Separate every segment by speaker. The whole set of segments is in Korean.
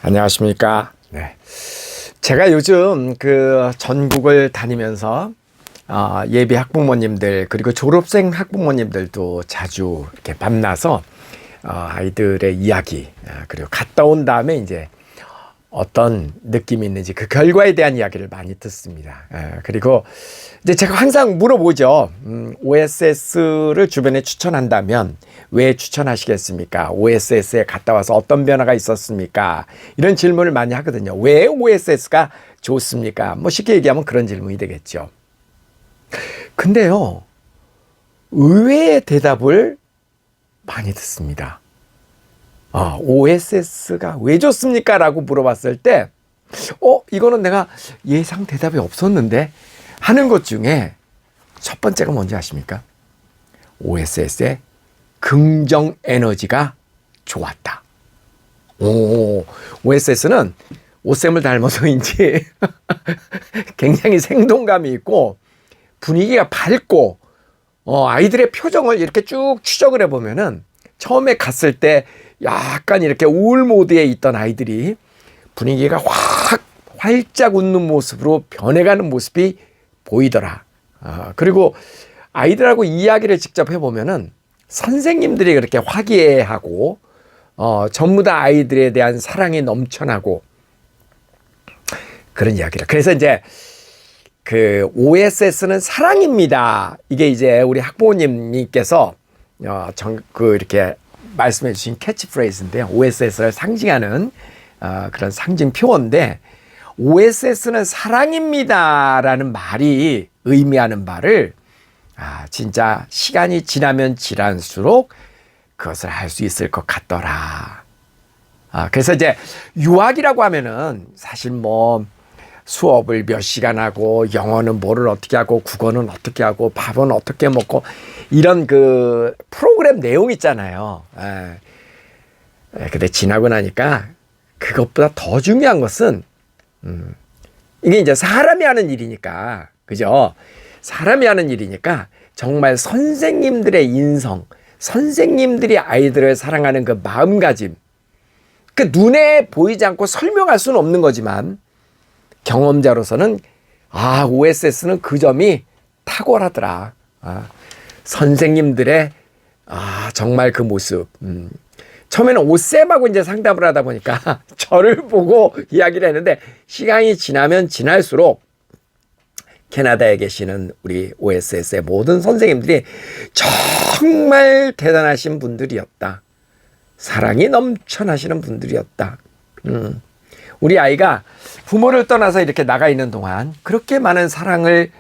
Speaker 1: 안녕하십니까. 네. 제가 요즘 그 전국을 다니면서 예비 학부모님들 그리고 졸업생 학부모님들도 자주 이렇게 만나서 아이들의 이야기 그리고 갔다 온 다음에 이제 어떤 느낌이 있는지 그 결과에 대한 이야기를 많이 듣습니다. 그리고 이제 제가 항상 물어보죠. OSS를 주변에 추천한다면 왜 추천하시겠습니까? OSS에 갔다 와서 어떤 변화가 있었습니까? 이런 질문을 많이 하거든요. 왜 OSS가 좋습니까? 뭐 쉽게 얘기하면 그런 질문이 되겠죠. 근데요, 의외의 대답을 많이 듣습니다. OSS가 왜 좋습니까? 라고 물어봤을 때, 이거는 내가 예상 대답이 없었는데 하는 것 중에 첫 번째가 뭔지 아십니까? OSS의 긍정 에너지가 좋았다. OSS는 오쌤을 닮아서인지 굉장히 생동감이 있고 분위기가 밝고 아이들의 표정을 이렇게 쭉 추적을 해보면은 처음에 갔을 때 약간 이렇게 우울 모드에 있던 아이들이 분위기가 활짝 웃는 모습으로 변해가는 모습이 보이더라. 그리고 아이들하고 이야기를 직접 해보면은 선생님들이 그렇게 화기애애하고 전부 다 아이들에 대한 사랑이 넘쳐나고 그런 이야기를. 그래서 이제 그 OSS는 사랑입니다. 이게 이제 우리 학부모님께서 이렇게 말씀해 주신 캐치프레이즈인데요. OSS를 상징하는 그런 상징 표어인데 OSS는 사랑입니다라는 말이 의미하는 바를 진짜 시간이 지나면 지날수록 그것을 할 수 있을 것 같더라. 그래서 이제 유학이라고 하면은 사실 뭐 수업을 몇 시간 하고 영어는 뭐를 어떻게 하고 국어는 어떻게 하고 밥은 어떻게 먹고 이런 그 프로그램 내용 있잖아요. 근데 지나고 나니까 그것보다 더 중요한 것은 이게 이제 사람이 하는 일이니까, 그죠? 사람이 하는 일이니까 정말 선생님들의 인성, 선생님들이 아이들을 사랑하는 그 마음가짐, 그 눈에 보이지 않고 설명할 수는 없는 거지만 경험자로서는 OSS는 그 점이 탁월하더라. 선생님들의 정말 그 모습. 처음에는 오쌤하고 이제 상담을 하다 보니까 저를 보고 이야기를 했는데 시간이 지나면 지날수록 캐나다에 계시는 우리 OSS의 모든 선생님들이 정말 대단하신 분들이었다. 사랑이 넘쳐나시는 분들이었다. 우리 아이가 부모를 떠나서 이렇게 나가 있는 동안 그렇게 많은 사랑을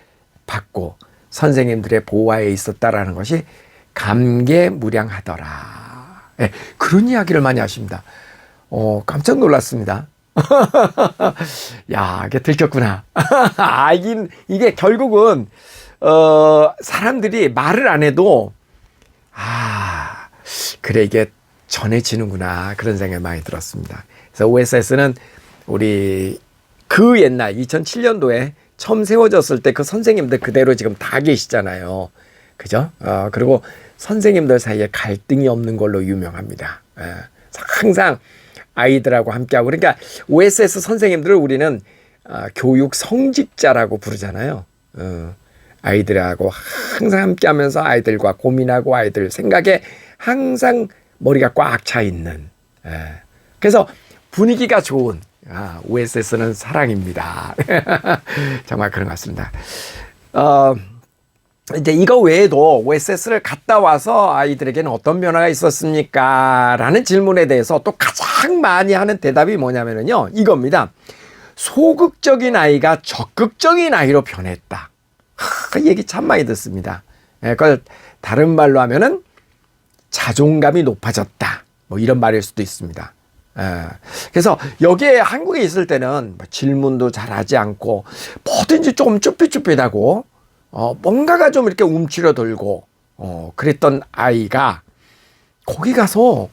Speaker 1: 받고 선생님들의 보호하에 있었다라는 것이 감개무량하더라. 그런 이야기를 많이 하십니다. 깜짝 놀랐습니다. 야, 이게 들켰구나. 이게 결국은 사람들이 말을 안 해도 그래 이게 전해지는구나 그런 생각이 많이 들었습니다. 그래서 OSS는 우리 그 옛날 2007년도에 처음 세워졌을 때 그 선생님들 그대로 지금 다 계시잖아요. 그죠? 그리고 선생님들 사이에 갈등이 없는 걸로 유명합니다. 항상 아이들하고 함께하고, 그러니까 OSS 선생님들을 우리는 교육 성직자라고 부르잖아요. 아이들하고 항상 함께하면서 아이들과 고민하고 아이들 생각에 항상 머리가 꽉 차 있는. 그래서 분위기가 좋은 OSS는 사랑입니다. 정말 그런 것 같습니다. 이제 이거 외에도 OSS를 갔다 와서 아이들에게는 어떤 변화가 있었습니까? 라는 질문에 대해서 또 가장 많이 하는 대답이 뭐냐면요, 이겁니다. 소극적인 아이가 적극적인 아이로 변했다. 이 얘기 참 많이 듣습니다. 그걸 다른 말로 하면은 자존감이 높아졌다. 뭐 이런 말일 수도 있습니다. 그래서 여기에 한국에 있을 때는 질문도 잘하지 않고 뭐든지 조금 쭈삣쭈삣하고 뭔가가 좀 이렇게 움츠러들고 그랬던 아이가 거기 가서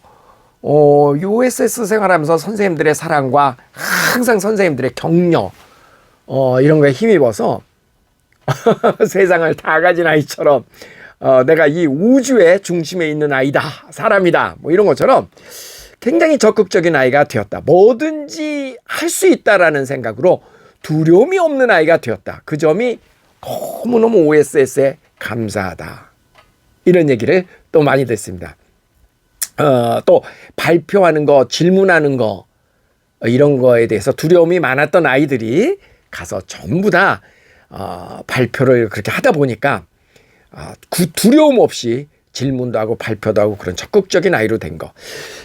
Speaker 1: OSS 생활하면서 선생님들의 사랑과 항상 선생님들의 격려 이런 거에 힘입어서 세상을 다 가진 아이처럼 내가 이 우주의 중심에 있는 아이다, 사람이다, 뭐 이런 것처럼 굉장히 적극적인 아이가 되었다. 뭐든지 할 수 있다라는 생각으로 두려움이 없는 아이가 되었다. 그 점이 너무너무 OSS에 감사하다. 이런 얘기를 또 많이 듣습니다. 또 발표하는 거, 질문하는 거, 이런 거에 대해서 두려움이 많았던 아이들이 가서 전부 다 발표를 그렇게 하다 보니까 두려움 없이 질문도 하고 발표도 하고 그런 적극적인 아이로 된 거.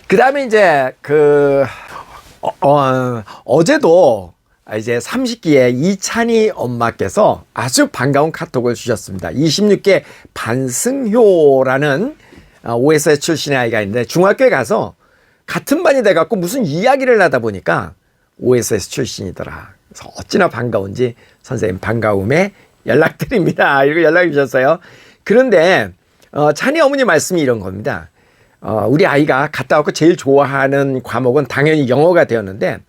Speaker 1: 그 다음에 이제 어제도 이제 30기에 이찬희 엄마께서 아주 반가운 카톡을 주셨습니다. 26기 반승효라는 OSS 출신의 아이가 있는데 중학교에 가서 같은 반이 돼갖고 무슨 이야기를 하다 보니까 OSS 출신이더라. 그래서 어찌나 반가운지 선생님 반가움에 연락드립니다. 이렇게 연락이 주셨어요. 그런데 찬이 어머니 말씀이 이런 겁니다. 우리 아이가 갔다 왔고 제일 좋아하는 과목은 당연히 영어가 되었는데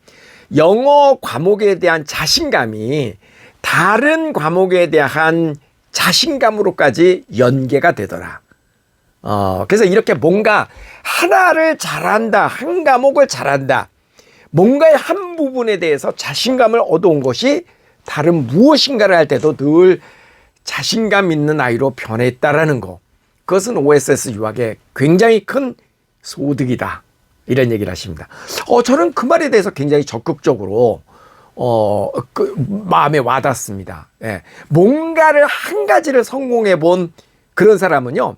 Speaker 1: 영어 과목에 대한 자신감이 다른 과목에 대한 자신감으로까지 연계가 되더라. 그래서 이렇게 뭔가 하나를 잘한다, 한 과목을 잘한다, 뭔가의 한 부분에 대해서 자신감을 얻어온 것이 다른 무엇인가를 할 때도 늘 자신감 있는 아이로 변했다라는 거. 그것은 OSS 유학의 굉장히 큰 소득이다. 이런 얘기를 하십니다. 저는 그 말에 대해서 굉장히 적극적으로 마음에 와닿습니다. 예. 뭔가를 한 가지를 성공해 본 그런 사람은요,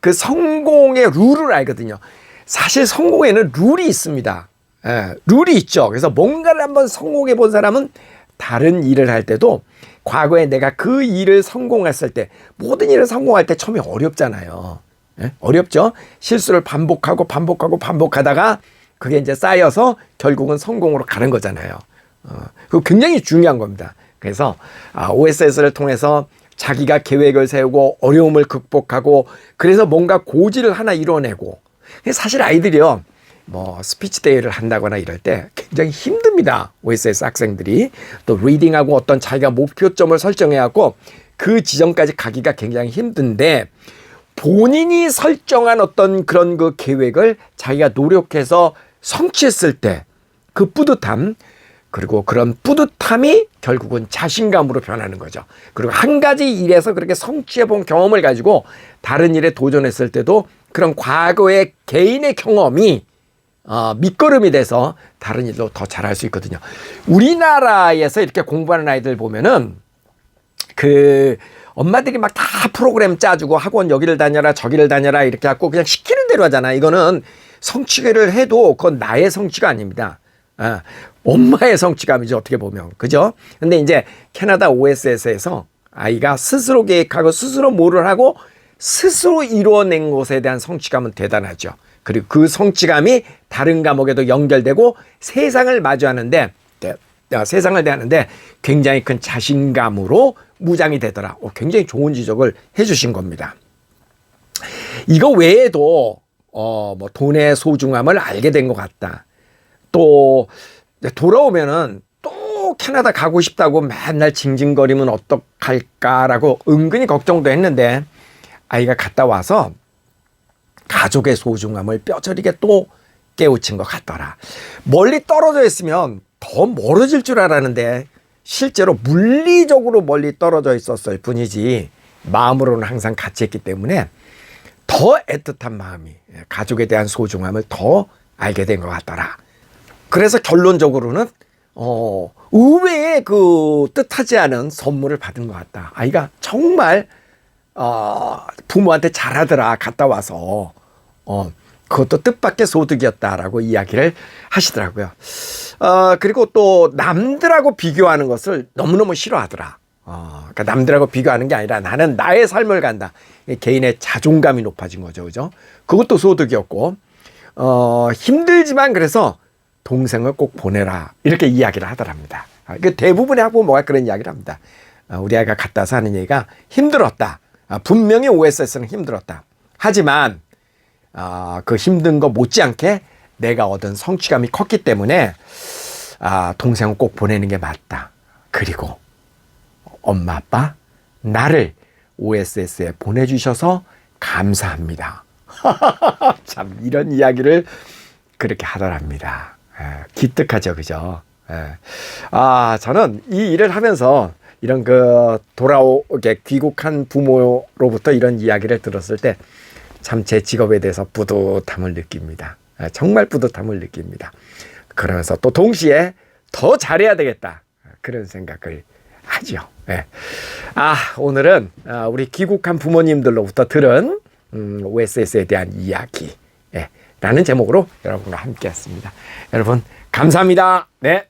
Speaker 1: 그 성공의 룰을 알거든요. 사실 성공에는 룰이 있습니다. 예, 룰이 있죠. 그래서 뭔가를 한번 성공해 본 사람은 다른 일을 할 때도 과거에 내가 그 일을 성공했을 때 모든 일을 성공할 때 처음에 어렵잖아요. 예? 어렵죠. 실수를 반복하다가 그게 이제 쌓여서 결국은 성공으로 가는 거잖아요. 그거 굉장히 중요한 겁니다. 그래서 OSS를 통해서 자기가 계획을 세우고 어려움을 극복하고 그래서 뭔가 고지를 하나 이뤄내고 사실 아이들이요. 스피치 대회를 한다거나 이럴 때 굉장히 힘듭니다. OSS 학생들이. 또 리딩하고 어떤 자기가 목표점을 설정해갖고 그 지점까지 가기가 굉장히 힘든데 본인이 설정한 어떤 그런 그 계획을 자기가 노력해서 성취했을 때 그 뿌듯함, 그리고 그런 뿌듯함이 결국은 자신감으로 변하는 거죠. 그리고 한 가지 일에서 그렇게 성취해 본 경험을 가지고 다른 일에 도전했을 때도 그런 과거의 개인의 경험이 밑거름이 돼서 다른 일도 더 잘할 수 있거든요. 우리나라에서 이렇게 공부하는 아이들 보면은 엄마들이 막 다 프로그램 짜주고 학원 여기를 다녀라 저기를 다녀라 이렇게 갖고 그냥 시키는 대로 하잖아. 이거는 성취를 해도 그건 나의 성취가 아닙니다. 엄마의 성취감이죠. 어떻게 보면. 그죠? 근데 이제 캐나다 OSS에서 아이가 스스로 계획하고 스스로 뭐를 하고 스스로 이루어낸 것에 대한 성취감은 대단하죠. 그리고 그 성취감이 다른 과목에도 연결되고 세상을 마주하는데 세상을 대하는데 굉장히 큰 자신감으로 무장이 되더라. 굉장히 좋은 지적을 해주신 겁니다. 이거 외에도 돈의 소중함을 알게 된 것 같다. 또 돌아오면은 또 캐나다 가고 싶다고 맨날 징징거리면 어떡할까라고 은근히 걱정도 했는데 아이가 갔다 와서 가족의 소중함을 뼈저리게 또 깨우친 것 같더라. 멀리 떨어져 있으면 더 멀어질 줄 알았는데 실제로 물리적으로 멀리 떨어져 있었을 뿐이지 마음으로는 항상 같이 했기 때문에 더 애틋한 마음이 가족에 대한 소중함을 더 알게 된 것 같더라. 그래서 결론적으로는 의외의 그 뜻하지 않은 선물을 받은 것 같다. 아이가 정말 부모한테 잘하더라. 갔다 와서 그것도 뜻밖의 소득이었다라고 이야기를 하시더라고요. 그리고 또 남들하고 비교하는 것을 너무너무 싫어하더라. 그러니까 남들하고 비교하는 게 아니라 나는 나의 삶을 간다. 개인의 자존감이 높아진 거죠. 그죠? 그것도 소득이었고, 힘들지만 그래서 동생을 꼭 보내라. 이렇게 이야기를 하더랍니다. 대부분의 학부모가 그런 이야기를 합니다. 우리 아이가 갔다 와서 하는 얘기가 힘들었다. 분명히 OSS는 힘들었다. 하지만, 그 힘든 거 못지않게 내가 얻은 성취감이 컸기 때문에, 동생을 꼭 보내는 게 맞다. 그리고, 엄마, 아빠, 나를 OSS에 보내주셔서 감사합니다. 참, 이런 이야기를 그렇게 하더랍니다. 기특하죠, 그죠? 저는 이 일을 하면서 이런 돌아오게 귀국한 부모로부터 이런 이야기를 들었을 때 참 제 직업에 대해서 뿌듯함을 느낍니다. 정말 뿌듯함을 느낍니다. 그러면서 또 동시에 더 잘해야 되겠다. 그런 생각을 하죠. 오늘은 우리 귀국한 부모님들로부터 들은 OSS에 대한 이야기 라는 제목으로 여러분과 함께 했습니다. 여러분 감사합니다. 네.